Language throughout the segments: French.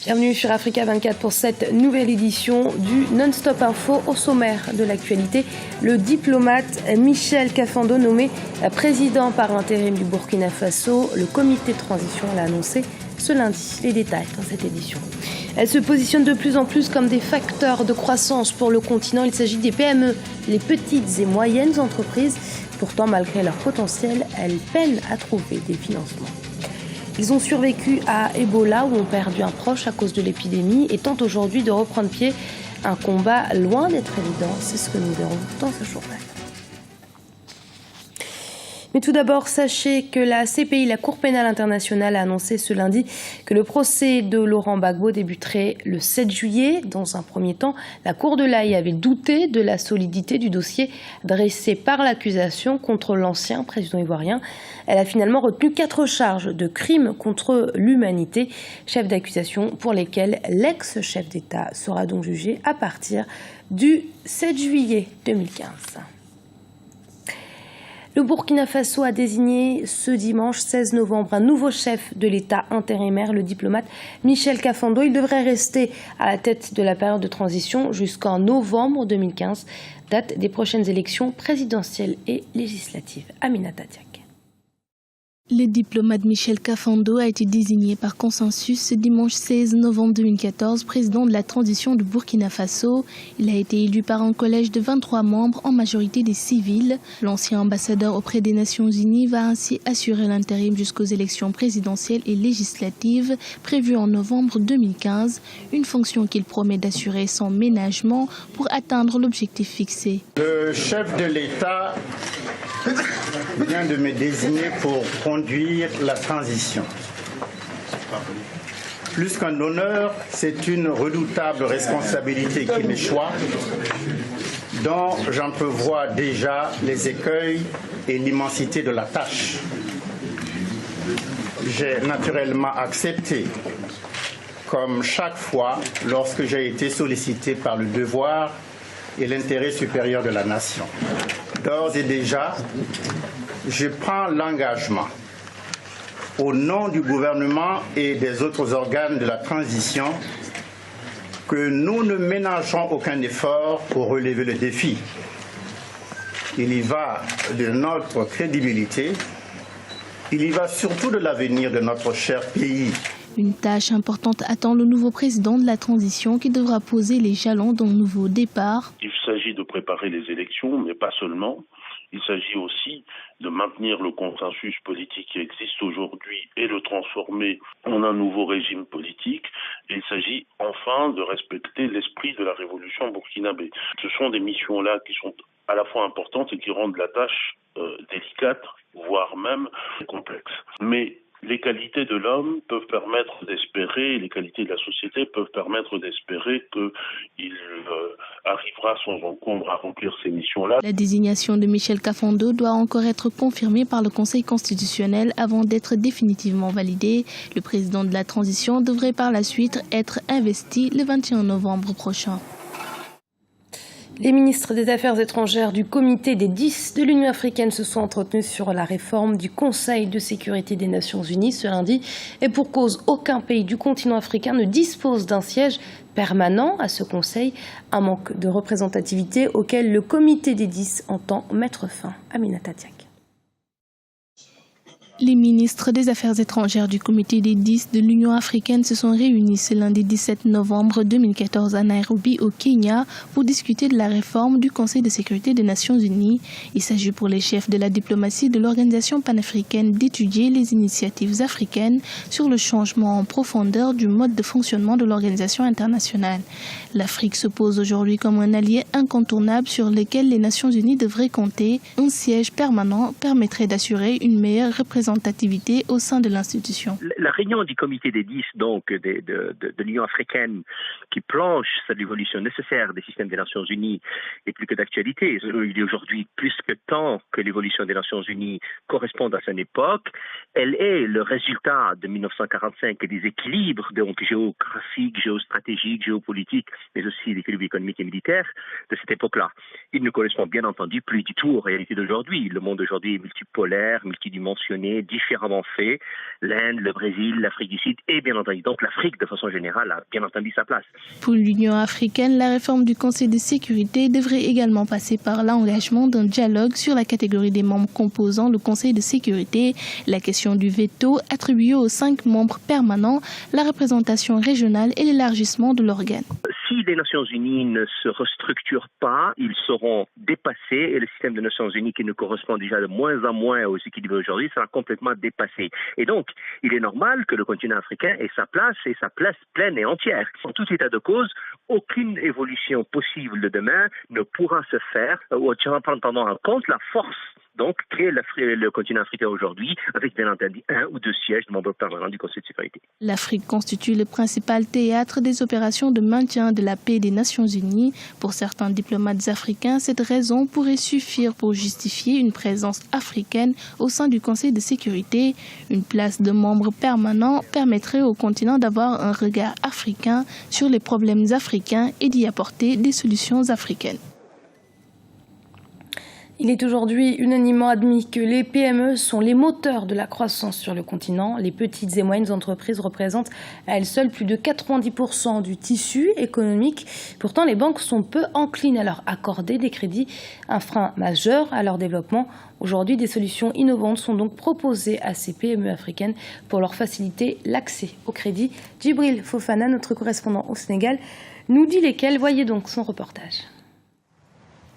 Bienvenue sur Africa 24 pour cette nouvelle édition du Non-Stop Info. Au sommaire de l'actualité, le diplomate Michel Kafando nommé président par intérim du Burkina Faso. Le comité de transition l'a annoncé ce lundi. Les détails dans cette édition. Elle se positionne de plus en plus comme des facteurs de croissance pour le continent. Il s'agit des PME, les petites et moyennes entreprises. Pourtant, malgré leur potentiel, elles peinent à trouver des financements. Ils ont survécu à Ebola où ont perdu un proche à cause de l'épidémie et tentent aujourd'hui de reprendre pied. Un combat loin d'être évident, c'est ce que nous verrons dans ce journal. Mais tout d'abord, sachez que la CPI, la Cour pénale internationale, a annoncé ce lundi que le procès de Laurent Gbagbo débuterait le 7 juillet. Dans un premier temps, la Cour de l'Haye avait douté de la solidité du dossier dressé par l'accusation contre l'ancien président ivoirien. Elle a finalement retenu 4 charges de crimes contre l'humanité, chef d'accusation pour lesquels l'ex-chef d'État sera donc jugé à partir du 7 juillet 2015. Le Burkina Faso a désigné ce dimanche 16 novembre un nouveau chef de l'État intérimaire, le diplomate Michel Kafando. Il devrait rester à la tête de la période de transition jusqu'en novembre 2015, date des prochaines élections présidentielles et législatives. Aminata Diak. Le diplomate Michel Kafando a été désigné par consensus ce dimanche 16 novembre 2014 président de la transition du Burkina Faso. Il a été élu par un collège de 23 membres, en majorité des civils. L'ancien ambassadeur auprès des Nations Unies va ainsi assurer l'intérim jusqu'aux élections présidentielles et législatives prévues en novembre 2015, une fonction qu'il promet d'assurer sans ménagement pour atteindre l'objectif fixé. Le chef de l'État vient de me désigner pour conduire la transition. Plus qu'un honneur, c'est une redoutable responsabilité qui m'échoit, dont j'entrevois déjà les écueils et l'immensité de la tâche. J'ai naturellement accepté, comme chaque fois lorsque j'ai été sollicité par le devoir et l'intérêt supérieur de la nation. D'ores et déjà, je prends l'engagement, au nom du gouvernement et des autres organes de la transition, que nous ne ménagerons aucun effort pour relever le défi. Il y va de notre crédibilité, il y va surtout de l'avenir de notre cher pays. Une tâche importante attend le nouveau président de la transition qui devra poser les jalons d'un nouveau départ. Il s'agit de préparer les élections, mais pas seulement. Il s'agit aussi de maintenir le consensus politique qui existe aujourd'hui et le transformer en un nouveau régime politique. Et il s'agit enfin de respecter l'esprit de la révolution burkinabé. Ce sont des missions-là qui sont à la fois importantes et qui rendent la tâche délicate, voire même complexe. Mais les qualités de l'homme peuvent permettre d'espérer, les qualités de la société peuvent permettre d'espérer qu'il arrivera sans encombre à remplir ces missions-là. La désignation de Michel Kafando doit encore être confirmée par le Conseil constitutionnel avant d'être définitivement validée. Le président de la transition devrait par la suite être investi le 21 novembre prochain. Les ministres des Affaires étrangères du comité des 10 de l'Union africaine se sont entretenus sur la réforme du Conseil de sécurité des Nations Unies ce lundi. Et pour cause, aucun pays du continent africain ne dispose d'un siège permanent à ce Conseil, un manque de représentativité auquel le comité des 10 entend mettre fin. Aminata Diak. Les ministres des Affaires étrangères du comité des 10 de l'Union africaine se sont réunis ce lundi 17 novembre 2014 à Nairobi, au Kenya, pour discuter de la réforme du Conseil de sécurité des Nations Unies. Il s'agit pour les chefs de la diplomatie de l'organisation panafricaine d'étudier les initiatives africaines sur le changement en profondeur du mode de fonctionnement de l'organisation internationale. L'Afrique se pose aujourd'hui comme un allié incontournable sur lequel les Nations Unies devraient compter. Un siège permanent permettrait d'assurer une meilleure représentation au sein de l'institution. La réunion du comité des 10 donc de l'Union africaine qui planche sur l'évolution nécessaire des systèmes des Nations Unies est plus que d'actualité. Il est aujourd'hui plus que temps que l'évolution des Nations Unies corresponde à son époque. Elle est le résultat de 1945 et des équilibres donc géographiques, géostratégiques, géopolitiques, mais aussi d'équilibres économiques et militaires de cette époque-là. Il ne correspond bien entendu plus du tout aux réalités d'aujourd'hui. Le monde aujourd'hui est multipolaire, multidimensionné, mais différemment fait. L'Inde, le Brésil, l'Afrique du Sud et bien entendu, donc l'Afrique de façon générale a bien entendu sa place. Pour l'Union africaine, la réforme du Conseil de sécurité devrait également passer par l'engagement d'un dialogue sur la catégorie des membres composant le Conseil de sécurité, la question du veto attribué aux 5 membres permanents, la représentation régionale et l'élargissement de l'organe. Si les Nations Unies ne se restructurent pas, ils seront dépassés et le système des Nations Unies qui nous correspond déjà de moins en moins aux équilibres aujourd'hui sera complètement dépassé. Et donc, il est normal que le continent africain ait sa place et sa place pleine et entière. En tout état de cause, aucune évolution possible de demain ne pourra se faire en prenant en compte la force donc qu'est le continent africain aujourd'hui, avec bien entendu 1 ou 2 sièges de membres permanents du Conseil de sécurité. L'Afrique constitue le principal théâtre des opérations de maintien de la paix des Nations Unies. Pour certains diplomates africains, cette raison pourrait suffire pour justifier une présence africaine au sein du Conseil de sécurité. Une place de membre permanent permettrait au continent d'avoir un regard africain sur les problèmes africains et d'y apporter des solutions africaines. Il est aujourd'hui unanimement admis que les PME sont les moteurs de la croissance sur le continent. Les petites et moyennes entreprises représentent à elles seules plus de 90% du tissu économique. Pourtant, les banques sont peu enclines à leur accorder des crédits, un frein majeur à leur développement. Aujourd'hui, des solutions innovantes sont donc proposées à ces PME africaines pour leur faciliter l'accès au crédit. Djibril Fofana, notre correspondant au Sénégal, nous dit lesquelles. Voyez donc son reportage.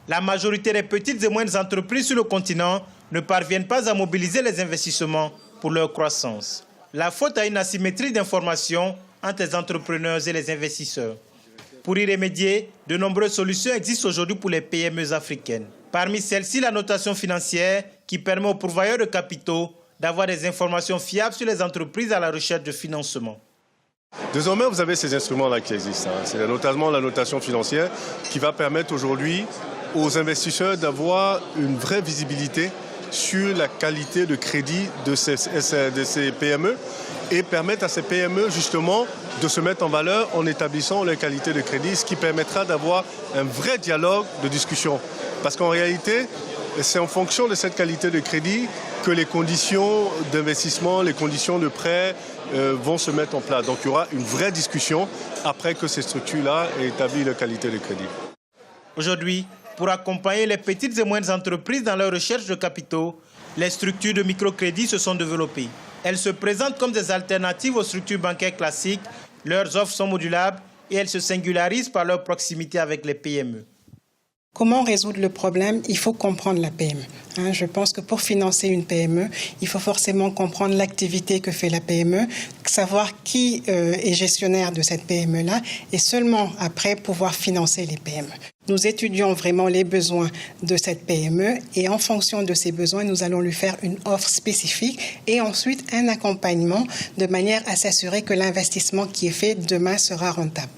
La majorité des petites et moyennes entreprises sur le continent ne parviennent pas à mobiliser les investissements pour leur croissance. La faute à une asymétrie d'information entre les entrepreneurs et les investisseurs. Pour y remédier, de nombreuses solutions existent aujourd'hui pour les PME africaines. Parmi celles-ci, la notation financière qui permet aux pourvoyeurs de capitaux d'avoir des informations fiables sur les entreprises à la recherche de financement. Désormais, vous avez ces instruments-là qui existent. C'est notamment la notation financière qui va permettre aujourd'hui aux investisseurs d'avoir une vraie visibilité sur la qualité de crédit de ces PME et permettre à ces PME justement de se mettre en valeur en établissant leur qualité de crédit, ce qui permettra d'avoir un vrai dialogue de discussion. Parce qu'en réalité, c'est en fonction de cette qualité de crédit que les conditions d'investissement, les conditions de prêt vont se mettre en place. Donc il y aura une vraie discussion après que ces structures-là aient établi leur qualité de crédit. Aujourd'hui, pour accompagner les petites et moyennes entreprises dans leur recherche de capitaux, les structures de microcrédit se sont développées. Elles se présentent comme des alternatives aux structures bancaires classiques. Leurs offres sont modulables et elles se singularisent par leur proximité avec les PME. Comment résoudre le problème? Il faut comprendre la PME. Je pense que pour financer une PME, il faut forcément comprendre l'activité que fait la PME, savoir qui est gestionnaire de cette PME-là et seulement après pouvoir financer les PME. Nous étudions vraiment les besoins de cette PME et en fonction de ces besoins, nous allons lui faire une offre spécifique et ensuite un accompagnement de manière à s'assurer que l'investissement qui est fait demain sera rentable.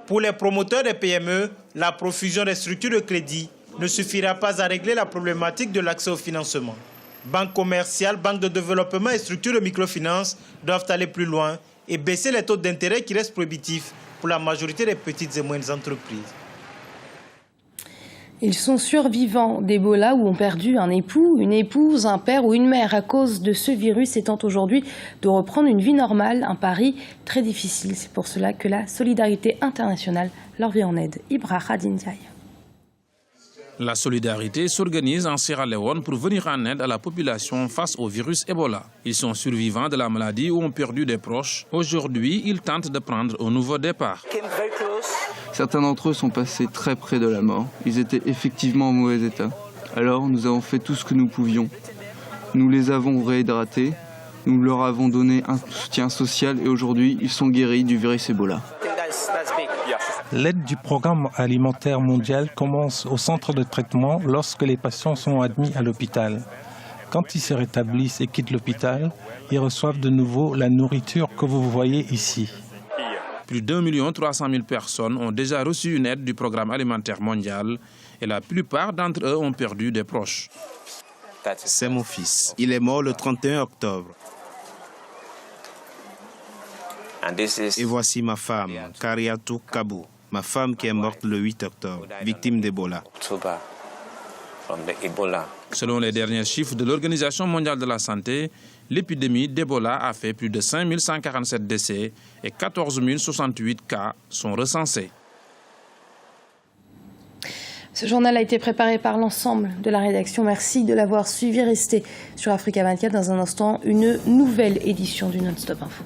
Pour les promoteurs des PME, la profusion des structures de crédit ne suffira pas à régler la problématique de l'accès au financement. Banques commerciales, banques de développement et structures de microfinance doivent aller plus loin et baisser les taux d'intérêt qui restent prohibitifs pour la majorité des petites et moyennes entreprises. Ils sont survivants d'Ebola ou ont perdu un époux, une épouse, un père ou une mère à cause de ce virus et tentent aujourd'hui de reprendre une vie normale, un pari très difficile. C'est pour cela que la solidarité internationale leur vient en aide. Ibra Khadindiaï. La solidarité s'organise en Sierra Leone pour venir en aide à la population face au virus Ebola. Ils sont survivants de la maladie ou ont perdu des proches. Aujourd'hui, ils tentent de prendre un nouveau départ. Certains d'entre eux sont passés très près de la mort. Ils étaient effectivement en mauvais état. Alors, nous avons fait tout ce que nous pouvions. Nous les avons réhydratés, nous leur avons donné un soutien social et aujourd'hui, ils sont guéris du virus Ebola. L'aide du programme alimentaire mondial commence au centre de traitement lorsque les patients sont admis à l'hôpital. Quand ils se rétablissent et quittent l'hôpital, ils reçoivent de nouveau la nourriture que vous voyez ici. Plus d'1 300 000 personnes ont déjà reçu une aide du programme alimentaire mondial et la plupart d'entre eux ont perdu des proches. C'est mon fils. Il est mort le 31 octobre. Et voici ma femme, Kariatou Kabou, ma femme qui est morte le 8 octobre, victime d'Ebola. Selon les derniers chiffres de l'Organisation mondiale de la santé, l'épidémie d'Ebola a fait plus de 5 147 décès et 14 068 cas sont recensés. Ce journal a été préparé par l'ensemble de la rédaction. Merci de l'avoir suivi. Restez sur Africa 24. Dans un instant, une nouvelle édition du Non-Stop Info.